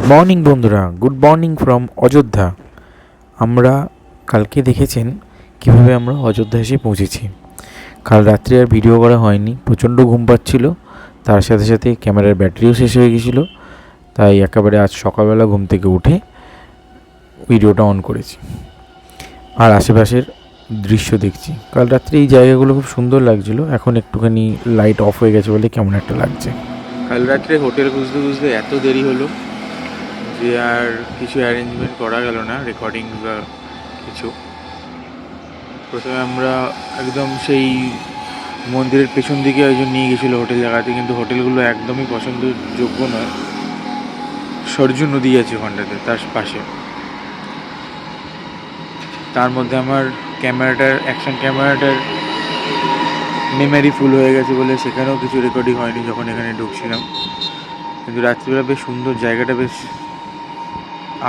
Morning বন্ধুরা, good morning from Ayodhya. আমরা কালকে দেখেছেন কীভাবে আমরা অযোধ্যা এসে পৌঁছেছি। কাল রাত্রে আর ভিডিও করা হয়নি, প্রচণ্ড ঘুম পাচ্ছিল, তার সাথে সাথে ক্যামেরার ব্যাটারিও শেষ হয়ে গেছিলো। তাই একেবারে আজ সকালবেলা ঘুম থেকে উঠে ভিডিওটা অন করেছি আর আশেপাশের দৃশ্য দেখছি। কাল রাত্রে এই জায়গাগুলো খুব সুন্দর লাগছিলো, এখন একটুখানি লাইট অফ হয়ে গেছে বলে কেমন একটা লাগছে। কাল রাত্রে হোটেল খুঁজতে খুঁজতে এত দেরি হলো যে আর কিছু অ্যারেঞ্জমেন্ট করা গেল না, রেকর্ডিং বা কিছু। প্রথমে আমরা একদম সেই মন্দিরের পেছন দিকে একজন নিয়ে গেছিলো হোটেল জায়গাতে, কিন্তু হোটেলগুলো একদমই পছন্দযোগ্য নয়। সরজু নদী আছে ওখানটাতে, তার পাশে। তার মধ্যে আমার অ্যাকশন ক্যামেরাটার মেমোরি ফুল হয়ে গেছে বলে সেখানেও কিছু রেকর্ডিং হয়নি যখন এখানে ঢুকছিলাম। কিন্তু রাত্রিবেলা বেশ সুন্দর জায়গাটা, বেশ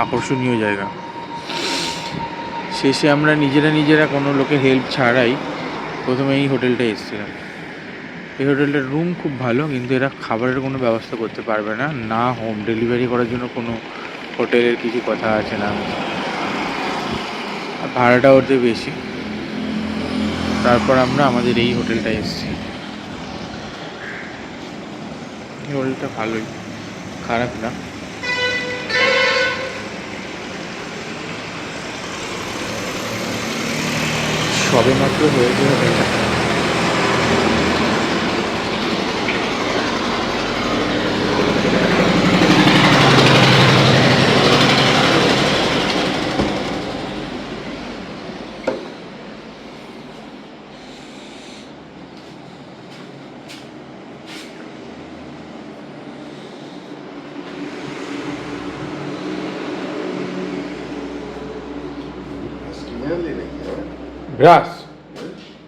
আকর্ষণীয় জায়গা। শেষে আমরা নিজেরা কোনো লোকের হেল্প ছাড়াই প্রথমে এই হোটেলটা এসেছিলাম। এই হোটেলটার রুম খুব ভালো, কিন্তু এরা খাবারের কোনো ব্যবস্থা করতে পারবে না, না হোম ডেলিভারি করার জন্য কোনো হোটেলের কিছু কথা আছে না। আর ভাড়াটা ওদের বেশি। তারপর আমরা আমাদের এই হোটেলটা এসেছি। এই হোটেলটা ভালোই, খারাপ না। সবে মাত্র হয়েছে হোটেলটা।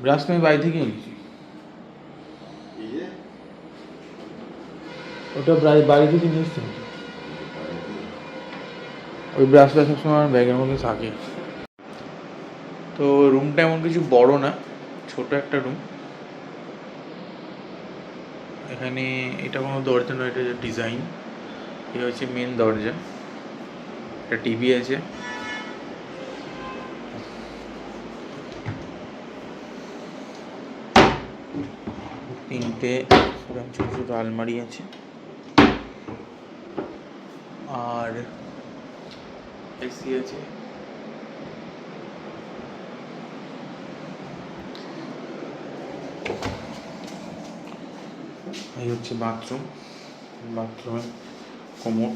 ব্রাশ তো আমি বাড়ি থেকে এনেছি। ওটা বাড়ি থেকে নিয়ে এসছি। ওই ব্রাশটা সবসময় আমার ব্যাগের মধ্যে থাকে। তো রুমটা এমন কিছু বড় না, ছোট একটা রুম। এখানে এটা কোনো দরজা নয়, এটা ডিজাইন। এটা হচ্ছে মেন দরজা। একটা টিভি আছে, তিনটে ছোটো ছোটো আলমারি আছে, আর এসি আছে। এই হচ্ছে বাথরুমে কমোড।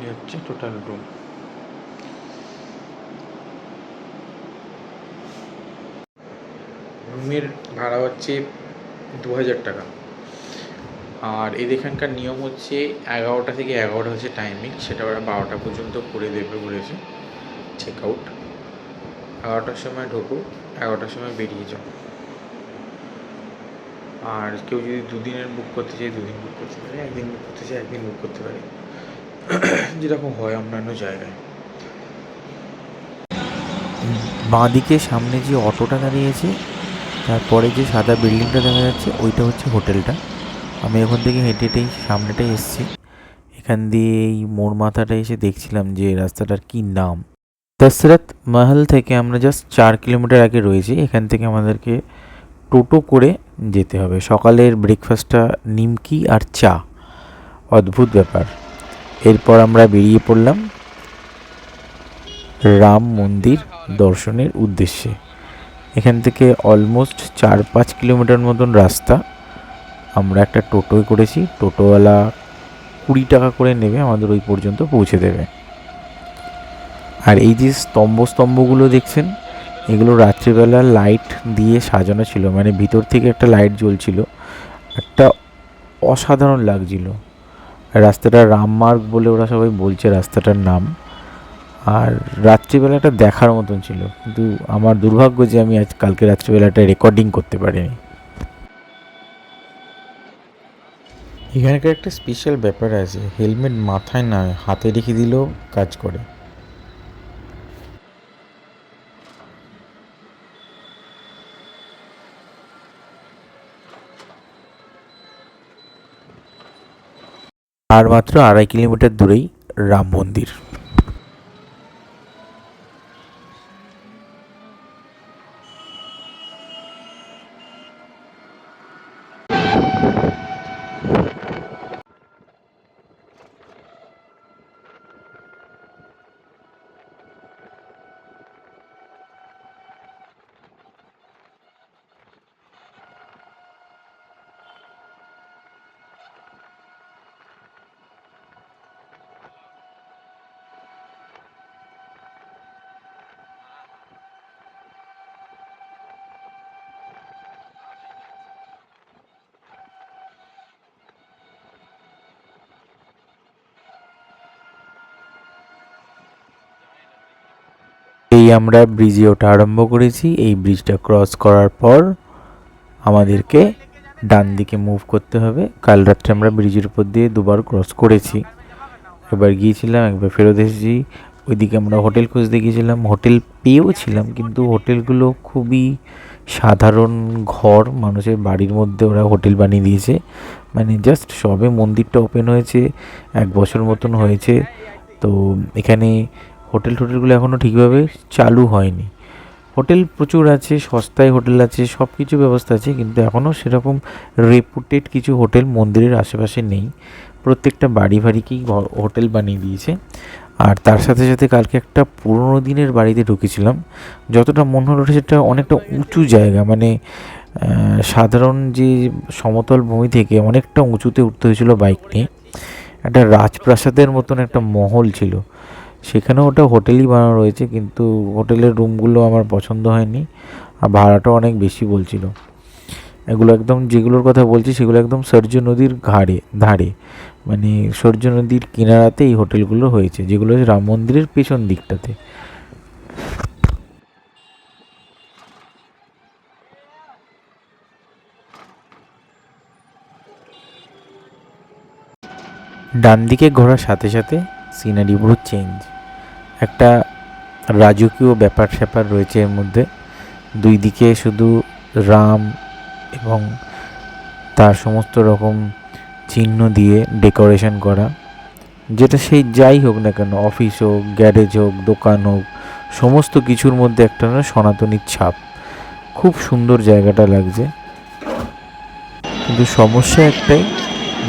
এই হচ্ছে টোটাল রুম। রুমের ভাড়া হচ্ছে 2000 টাকা। আর এখানকার নিয়ম হচ্ছে 11টা থেকে 11টা হচ্ছে টাইমিং, সেটা ওরা 12টা পর্যন্ত করে দেবে বলেছে। চেক আউট 11টার সময় ঢোকো, 11টার সময় বেরিয়ে যাও। আর কেউ যদি দুদিনের বুক করতে চায় 2 দিন বুক করতে পারে, একদিন বুক করতে চায় 1 দিন বুক করতে পারে, যেরকম হয় অন্যান্য জায়গায়। বাঁদিকে সামনে যে অটোটা দাঁড়িয়েছে, তারপরে যে সাদা বিল্ডিংটা দেখা যাচ্ছে, ওইটা হচ্ছে হোটেলটা। আমি ওখান থেকে হেঁটে হেঁটেই সামনেটাই এসেছি। এখান দিয়ে এই মোড় মাথাটা এসে দেখছিলাম যে রাস্তাটার কি নাম। দশরথ মহল থেকে আমরা জাস্ট 4 কিলোমিটার আগে রয়েছি। এখান থেকে আমাদেরকে টোটো করে যেতে হবে। সকালের ব্রেকফাস্টটা নিমকি আর চা, অদ্ভুত ব্যাপার। এরপর আমরা বেরিয়ে পড়লাম রাম মন্দির দর্শনের উদ্দেশ্যে। এখান থেকে অলমোস্ট 4-5 কিলোমিটার মতন রাস্তা। আমরা একটা টোটোয় করেছি, টোটোওয়ালা 20 টাকা করে নেবে, আমাদের ওই পর্যন্ত পৌঁছে দেবে। আর এই যে স্তম্ভগুলো দেখছেন, এগুলো রাত্রিবেলা লাইট দিয়ে সাজানো ছিল, মানে ভিতর থেকে একটা লাইট জ্বলছিল, একটা অসাধারণ লাগছিল। রাস্তাটা রামমার্গ বলে ওরা সবাই বলছে রাস্তাটার নাম। আর রাত্রিবেলাটা দেখার মতন ছিল, কিন্তু আমার দুর্ভাগ্য যে আমি কালকে রাত্রিবেলাটা রেকর্ডিং করতে পারিনি। এখানকার একটা স্পেশাল ব্যাপার আছে, হেলমেট মাথায় নয় হাতে রেখে দিলেও কাজ করে। আর মাত্র 2.5 কিলোমিটার দূরেই রাম মন্দির। এই আমরা ব্রিজে ওঠা আরম্ভ করেছি। এই ব্রিজটা ক্রস করার পর আমাদেরকে ডান দিকে মুভ করতে হবে। কাল রাত্রে আমরা ব্রিজের উপর দিয়ে 2বার ক্রস করেছি, একবার গিয়েছিলাম, একবার ফেরত এসেছি। ওইদিকে আমরা হোটেল খুঁজতে গিয়েছিলাম, হোটেল পেয়েও ছিলাম, কিন্তু হোটেলগুলো খুবই সাধারণ ঘর, মানুষের বাড়ির মধ্যে ওরা হোটেল বানিয়ে দিয়েছে। মানে জাস্ট সবে মন্দিরটা ওপেন হয়েছে, 1 বছর মতন হয়েছে, তো এখানে হোটেলগুলো এখনও ঠিকভাবে চালু হয়নি। হোটেল প্রচুর আছে, সস্তায় হোটেল আছে, সব কিছু ব্যবস্থা আছে, কিন্তু এখনও সেরকম রেপুটেড কিছু হোটেল মন্দিরের আশেপাশে নেই। প্রত্যেকটা বাড়ি বাড়িকেই হোটেল বানিয়ে দিয়েছে। আর তার সাথে সাথে কালকে একটা পুরোনো দিনের বাড়িতে ঢুকেছিলাম। যতটা মনে হলো সেটা অনেকটা উঁচু জায়গা, মানে সাধারণ যে সমতল ভূমি থেকে অনেকটা উঁচুতে উঠতে হয়েছিল বাইক নিয়ে। একটা রাজপ্রাসাদের মতন একটা মহল ছিল সেখানে, ওটা হোটেলই বানানো রয়েছে, কিন্তু হোটেলের রুমগুলো আমার পছন্দ হয়নি, আর ভাড়াটাও অনেক বেশি বলছিল। এগুলো একদম, যেগুলোর কথা বলছি সেগুলো একদম সরজু নদীর ধারে, মানে সরজু নদীর কিনারাতে এই হোটেলগুলো হয়েছে, যেগুলো রাম মন্দিরের পেছন দিকটাতে। ডান দিকে ঘোরার সাথে সাথে সিনারি পুরো চেঞ্জ, একটা রাজকীয় ব্যাপার স্যাপার রয়েছে এর মধ্যে। দুই দিকে শুধু রাম এবং তার সমস্ত রকম চিহ্ন দিয়ে ডেকোরেশন করা, যেটা সেই যাই হোক না কেন, অফিস হোক, গ্যারেজ হোক, দোকান হোক, সমস্ত কিছুর মধ্যে একটা না সনাতনীর ছাপ। খুব সুন্দর জায়গাটা লাগছে, কিন্তু সমস্যা একটাই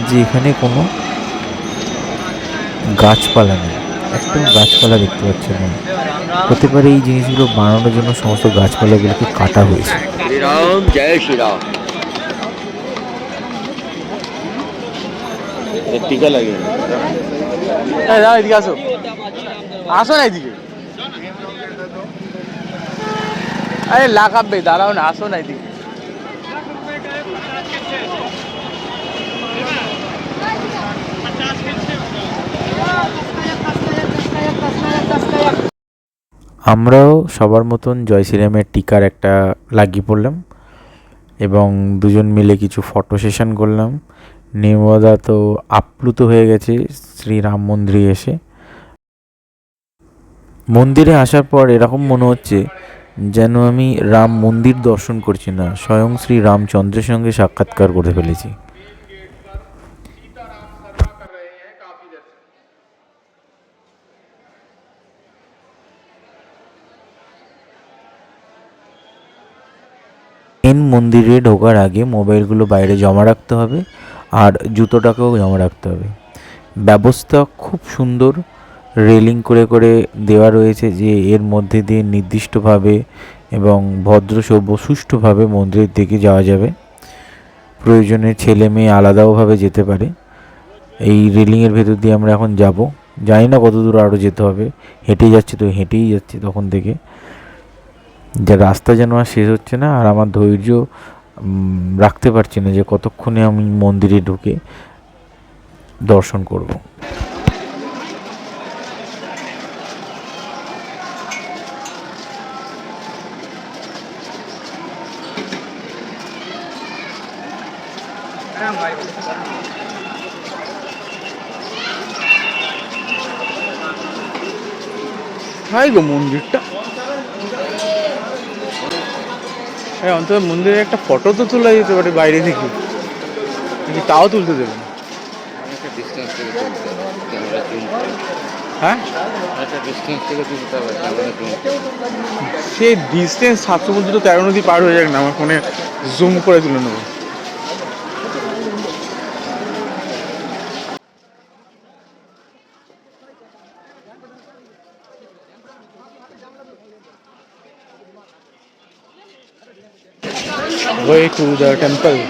যে এখানে কোনো গাছপালা নেই, একদম গাছপালা দেখতে পাচ্ছি না। হতে পারে এই জিনিসগুলো বানানোর জন্য সমস্ত গাছপালাগুলোকে কাটা হয়েছে। শ্রীরাম, জয় শ্রীরাম। টিকা লাগে, এদিকে আসো, আসো না এদিকে। আরে লাগাবে, দাঁড়াও না, আসো না এদিকে। আমরাও সবার মতন জয় শ্রীরামের টিকার একটা লাগিয়ে পড়লাম এবং দুজন মিলে কিছু ফটো সেশন করলাম। নির্মদা তো আপ্লুত হয়ে গেছে শ্রীরাম মন্দিরে এসে। মন্দিরে আসার পর এরকম মনে হচ্ছে যেন আমি রাম মন্দির দর্শন করছি না, স্বয়ং শ্রী রামচন্দ্রের সঙ্গে সাক্ষাৎকার করে ফেলেছি। মেন মন্দিরে ঢোকার আগে মোবাইলগুলো বাইরে জমা রাখতে হবে, আর জুতোটাকেও জমা রাখতে হবে। ব্যবস্থা খুব সুন্দর, রেলিং করে করে দেওয়া রয়েছে, যে এর মধ্যে দিয়ে নির্দিষ্টভাবে এবং ভদ্র সভ্য সুষ্ঠুভাবে মন্দিরের দিকে যাওয়া যাবে। প্রয়োজনে ছেলে মেয়ে আলাদাওভাবে যেতে পারে। এই রেলিংয়ের ভেতর দিয়ে আমরা এখন যাব, জানি না কত দূর আরও যেতে হবে। হেঁটে যাচ্ছি তো হেঁটেই যাচ্ছি তখন থেকে, যে রাস্তা যেন আর শেষ হচ্ছে না, আর আমার ধৈর্য রাখতে পারছি না যে কতক্ষণে আমি মন্দিরে ঢুকে দর্শন করব। হাই গো মন্দিরটা, অন্তত মন্দিরে একটা ফটো তো তোলা যেতে পারে বাইরে থেকে, কিন্তু তাও তুলতে দেবে না। ডিস্টেন্স থেকে তুলতে হবে ক্যামেরা জুম করে। হ্যাঁ একটা ডিস্টেন্স থেকে তুলতে হবে ক্যামেরা জুম করে। সে ডিস্টেন্স 750 তো 13 নদী পার হয়ে যাক না, আমার ফোনে জুম করে তুলে নেবো। Way to the temple.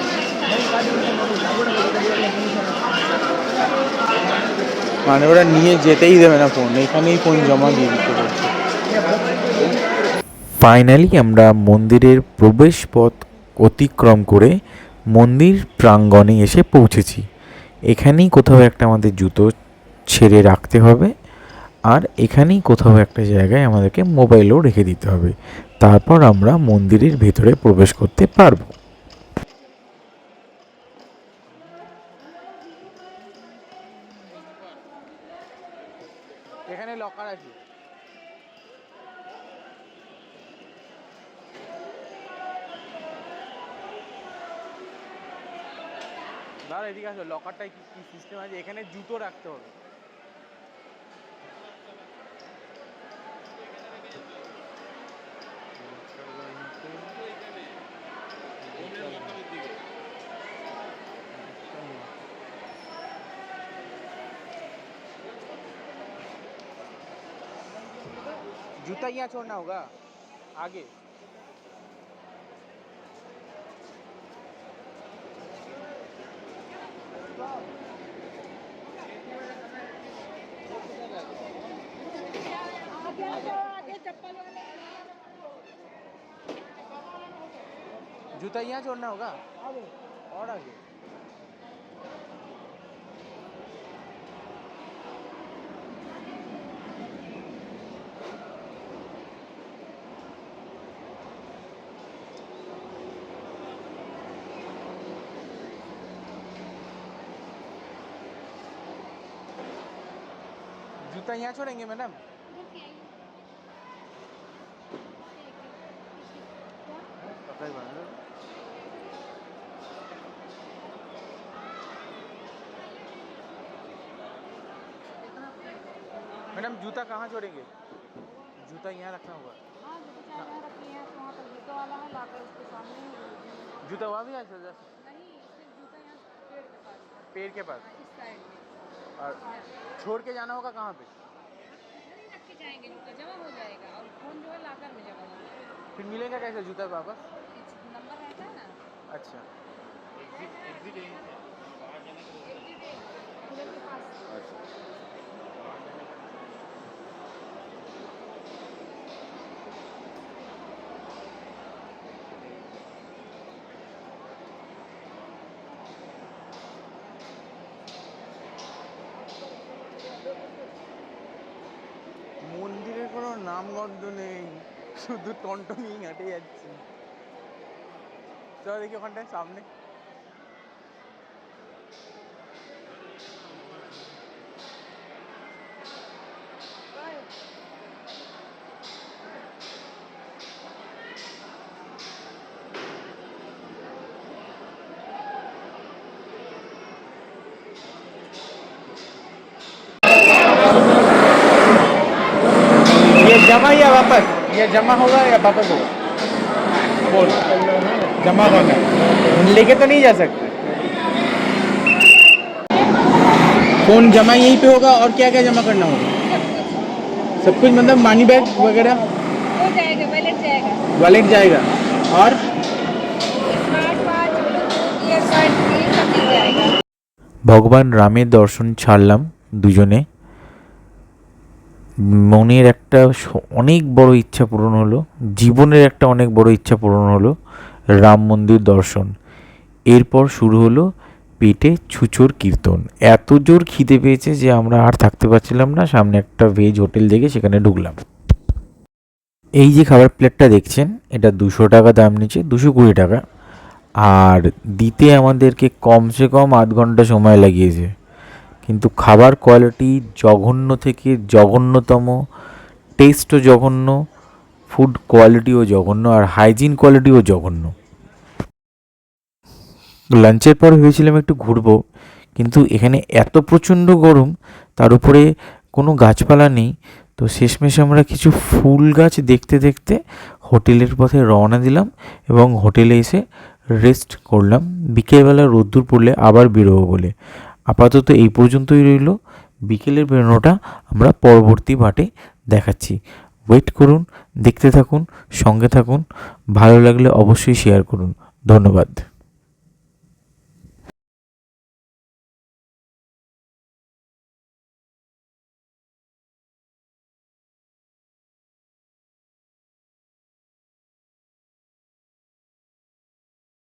মানে ওরা নিয়ে যেতেই দেবে না ফোন, এখানেই ফোন জমা দিয়ে দিতে বলছে। ফাইনালি আমরা মন্দিরের প্রবেশ পথ অতিক্রম করে মন্দির প্রাঙ্গণে এসে পৌঁছেছি। এখানেই কোথাও একটা আমাদের জুতো ছেড়ে রাখতে হবে, আর এখানেই কোথাও একটা জায়গায় আমাদেরকে মোবাইলও রেখে দিতে হবে। তারপর আমরা মন্দিরের ভেতরে প্রবেশ করতে পারবো। এখানে লকার আছে। দাঁড়া, এদিকে আসো, লকারটায় কি কি সিস্টেম আছে? এখানে জুতো রাখতে হবে। जूता यहाँ छोड़ना होगा आगे। जूता यहाँ छोड़ना होगा और आगे। जूता यहाँ छोड़ेंगे मैडम? मैडम जूता कहाँ छोड़ेंगे? जूता यहाँ रखना होगा। जूता वहाँ भी आ सकता? पेड़ के पास। और छोड़ के जाना होगा कहाँ पे? रख के जाएंगे, जूता जमा हो जाएगा और फोन जो है लॉकर में जमा होगा। फिर मिलेगा कैसे जूता वापस? नंबर रहता है ना। अच्छा। মন্দিরের কোনো নামগন্ধ নেই, শুধু টনটনিং হেঁটে যাচ্ছি। চলো দেখি ওখানটায় সামনে। ये जमा या वापस? ये जमा होगा या वापस होगा? बोल। जमा करना है, लेके तो नहीं जा सकते। फोन जमा यहीं पे होगा और क्या क्या जमा करना होगा? सब कुछ मतलब मनी बैग वगैरह हो जाएगा, वॉलेट जाएगा। वॉलेट जाएगा और स्मार्ट वॉच, ब्लूटूथ, ईयरबड ये सब मिल जाएगा। ভগবান রামের দর্শন ছাড়লাম দুজনে। মনের একটা অনেক বড় ইচ্ছা পূরণ হলো, জীবনের একটা অনেক বড় ইচ্ছা পূরণ হলো, রাম মন্দির দর্শন। এরপর শুরু হলো পেটে ছুঁচোর কীর্তন। এত জোর খিদে পেয়েছে যে আমরা আর থাকতে পারছিলাম না, সামনে একটা ভেজ হোটেল দেখে সেখানে ঢুকলাম। এই যে খাবার প্লেটটা দেখছেন, এটা 200 টাকা দাম নিচ্ছে, 220 টাকা। আর দিতে আমাদেরকে কমসে কম আধ ঘন্টা সময় লাগিয়েছে। কিন্তু খাবার কোয়ালিটি জঘন্য থেকে জঘন্যতম, টেস্টও জঘন্য, ফুড কোয়ালিটিও জঘন্য, আর হাইজিন কোয়ালিটিও জঘন্য। লাঞ্চের পর ভেবেছিলাম একটু ঘুরবো, কিন্তু এখানে এত প্রচণ্ড গরম, তার উপরে কোনো গাছপালা নেই। তো শেষমেশ আমরা কিছু ফুল গাছ দেখতে দেখতে হোটেলের পথে রওনা দিলাম এবং হোটেলে এসে রেস্ট করলাম, বিকেলবেলা রোদ্দুর পড়লে আবার বেরোবো বলে। আপাতত এই পর্যন্তই রইল। বিকেলের বেরোনোটা আমরা পরবর্তী পার্টে দেখাচ্ছি। ওয়েট করুন, দেখতে থাকুন, সঙ্গে থাকুন। ভালো লাগলে অবশ্যই শেয়ার করুন। ধন্যবাদ।